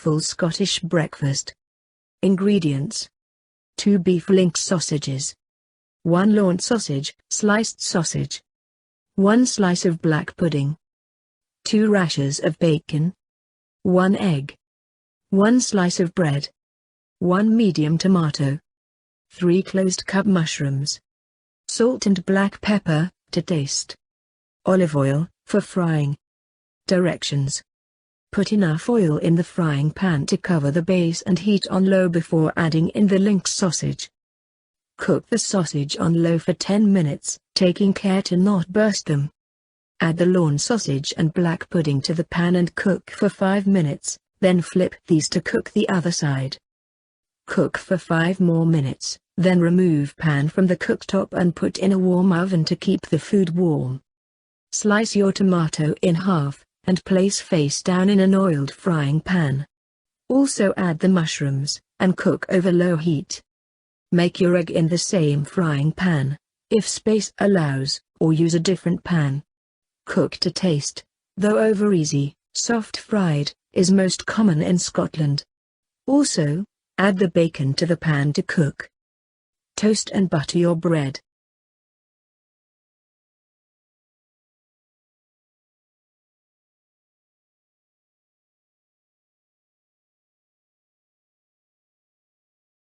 full Scottish breakfast. Ingredients: 2 beef link sausages, 1 Lorne sausage, sliced sausage, 1 slice of black pudding, 2 rashers of bacon, 1 egg, 1 slice of bread, 1 medium tomato, 3 closed cup mushrooms, salt and black pepper to taste, olive oil for frying. Directions: put enough oil in the frying pan to cover the base and heat on low before adding in the link sausage. Cook the sausage on low for 10 minutes, taking care to not burst them. Add the Lorne sausage and black pudding to the pan and cook for 5 minutes, then flip these to cook the other side. Cook for 5 more minutes, then remove pan from the cooktop and put in a warm oven to keep the food warm. Slice your tomato in half, and place face down in an oiled frying pan. Also add the mushrooms, and cook over low heat. Make your egg in the same frying pan, if space allows, or use a different pan. Cook to taste, though over easy, soft fried, is most common in Scotland. Also, add the bacon to the pan to cook. Toast and butter your bread.